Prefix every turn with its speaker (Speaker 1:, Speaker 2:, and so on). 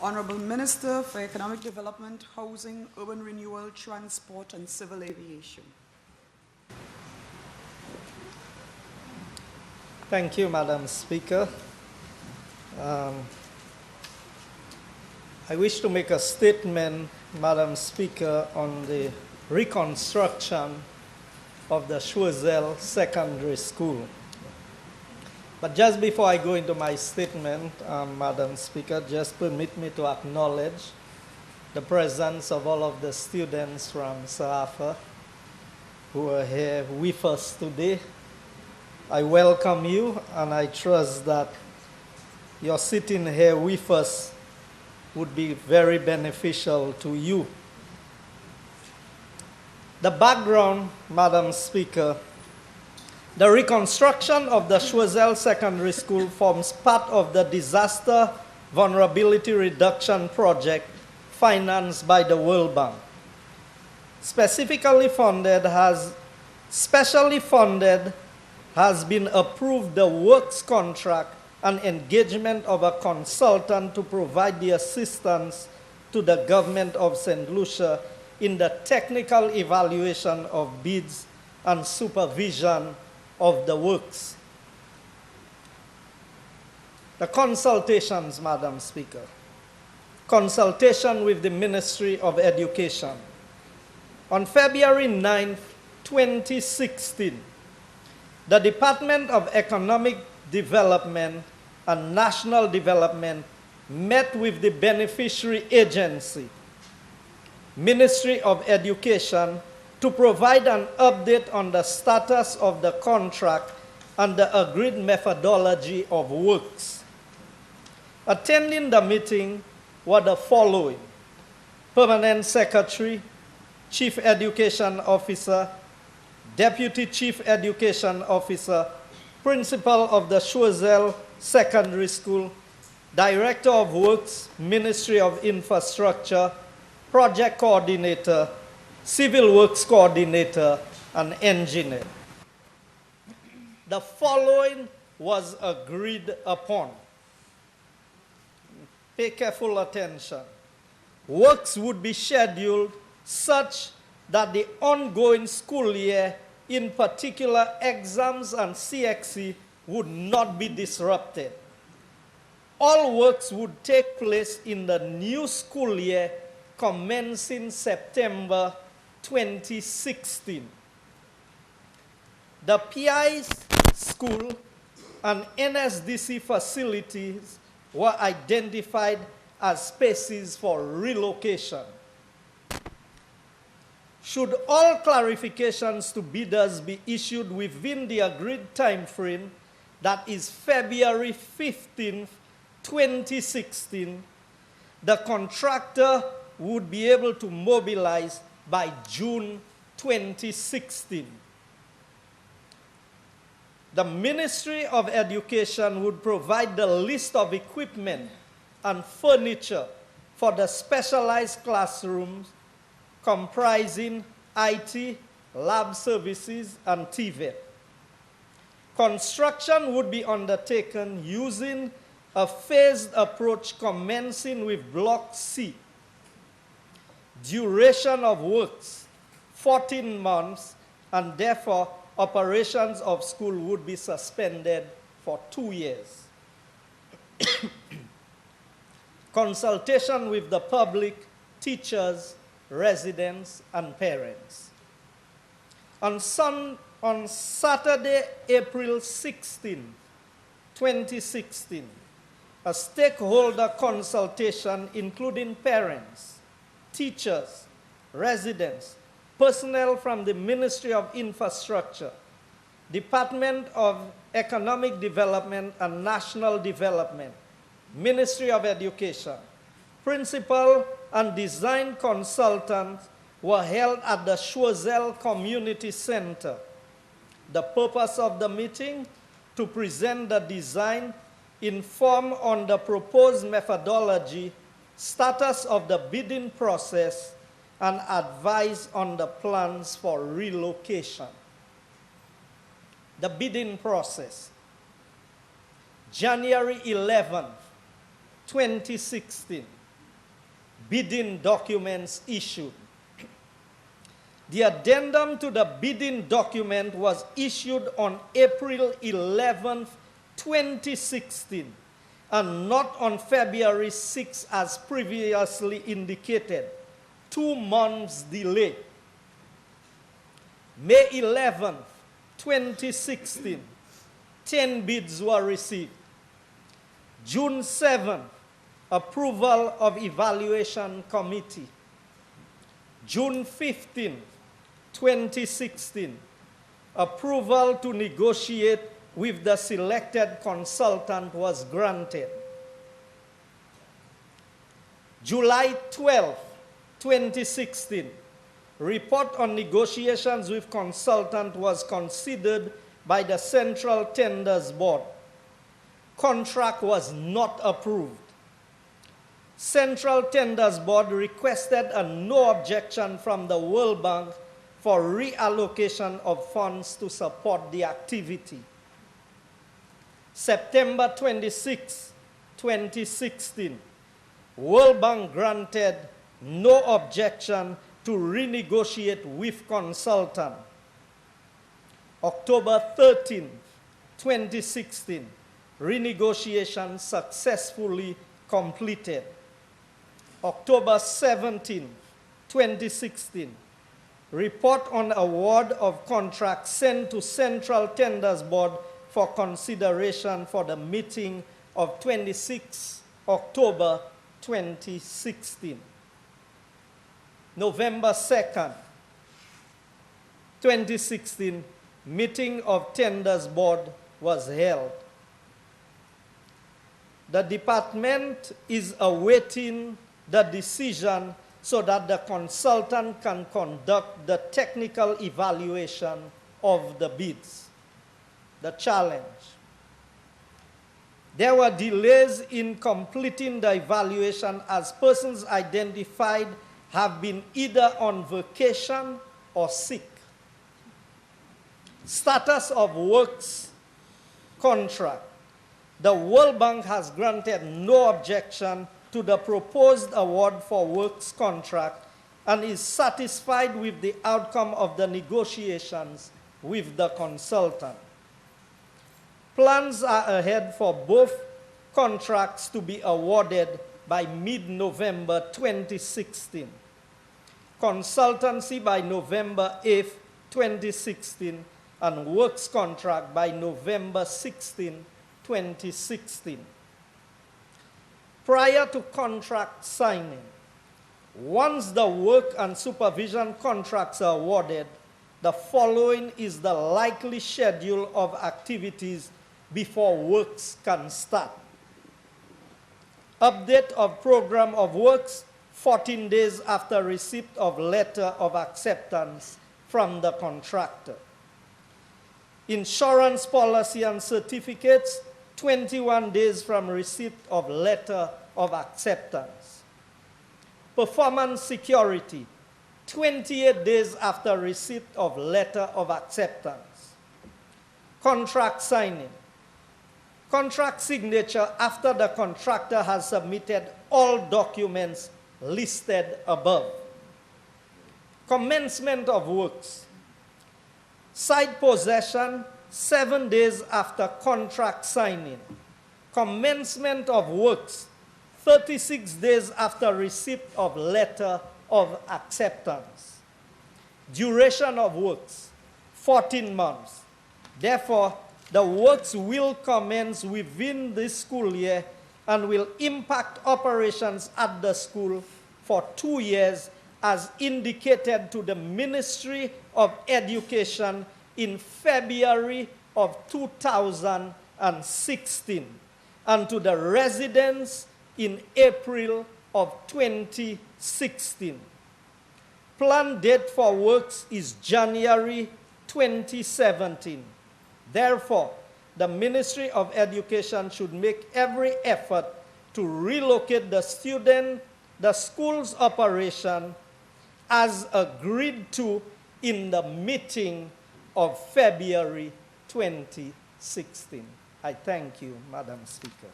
Speaker 1: Honourable Minister for Economic Development, Housing, Urban Renewal, Transport and Civil Aviation.
Speaker 2: Thank you, Madam Speaker. I wish to make a statement, Madam Speaker, on the reconstruction of the Choiseul Secondary School. But just before I go into my statement, Madam Speaker, just permit me to acknowledge the presence of all of the students from SAAFA who are here with us today. I welcome you, and I trust that your sitting here with us would be very beneficial to you. The background, Madam Speaker, the reconstruction of the Choiseul Secondary School forms part of the Disaster Vulnerability Reduction Project financed by the World Bank. Specially funded has been approved the works contract and engagement of a consultant to provide the assistance to the government of St. Lucia in the technical evaluation of bids and supervision of the works. The consultations, Madam Speaker. Consultation with the Ministry of Education. On February 9, 2016, the Department of Economic Development and National Development met with the beneficiary agency, Ministry of Education, to provide an update on the status of the contract and the agreed methodology of works. Attending the meeting were the following: Permanent Secretary, Chief Education Officer, Deputy Chief Education Officer, Principal of the Choiseul Secondary School, Director of Works, Ministry of Infrastructure, Project Coordinator, Civil Works Coordinator, and Engineer. The following was agreed upon. Pay careful attention. Works would be scheduled such that the ongoing school year, in particular exams and CXC, would not be disrupted. All works would take place in the new school year commencing September 2016. The PI's school and NSDC facilities were identified as spaces for relocation. Should all clarifications to bidders be issued within the agreed time frame, that is February 15, 2016, the contractor would be able to mobilize by June 2016. The Ministry of Education would provide the list of equipment and furniture for the specialized classrooms comprising IT, lab services, and TVET. Construction would be undertaken using a phased approach commencing with Block C. Duration of works, 14 months, and therefore operations of school would be suspended for 2 years. Consultation with the public, teachers, residents, and parents. On Saturday, April 16, 2016, a stakeholder consultation including parents, teachers, residents, personnel from the Ministry of Infrastructure, Department of Economic Development and National Development, Ministry of Education, principal and design consultants were held at the Choiseul Community Center. The purpose of the meeting, to present the design, inform on the proposed methodology, status of the bidding process, and advise on the plans for relocation. The bidding process. January 11, 2016, bidding documents issued. The addendum to the bidding document was issued on April 11, 2016, and not on February 6 as previously indicated, 2 months delay. May 11, 2016, 10 bids were received. June 7, approval of evaluation committee. June 15, 2016, approval to negotiate with the selected consultant was granted. July 12, 2016, report on negotiations with consultant was considered by the Central Tenders Board. Contract was not approved. Central Tenders Board requested a no objection from the World Bank for reallocation of funds to support the activity. September 26, 2016, World Bank granted no objection to renegotiate with consultant. October 13, 2016, renegotiation successfully completed. October 17, 2016, report on award of contract sent to Central Tenders Board for consideration for the meeting of 26 October 2016. November 2nd, 2016, meeting of Tenders Board was held. The department is awaiting the decision so that the consultant can conduct the technical evaluation of the bids. The challenge. There were delays in completing the evaluation as persons identified have been either on vacation or sick. Status of works contract. The World Bank has granted no objection to the proposed award for works contract and is satisfied with the outcome of the negotiations with the consultant. Plans are ahead for both contracts to be awarded by mid-November 2016. Consultancy by November 8, 2016, and works contract by November 16, 2016. Prior to contract signing, once the work and supervision contracts are awarded, the following is the likely schedule of activities before works can start. Update of program of works 14 days after receipt of letter of acceptance from the contractor. Insurance policy and certificates 21 days from receipt of letter of acceptance. Performance security 28 days after receipt of letter of acceptance. Contract signing. Contract signature after the contractor has submitted all documents listed above. Commencement of works. Site possession 7 days after contract signing. Commencement of works 36 days after receipt of letter of acceptance. Duration of works 14 months. Therefore, the works will commence within this school year and will impact operations at the school for 2 years as indicated to the Ministry of Education in February of 2016 and to the residents in April of 2016. Planned date for works is January 2017. Therefore, the Ministry of Education should make every effort to relocate the school's operation as agreed to in the meeting of February 2016. I thank you, Madam Speaker.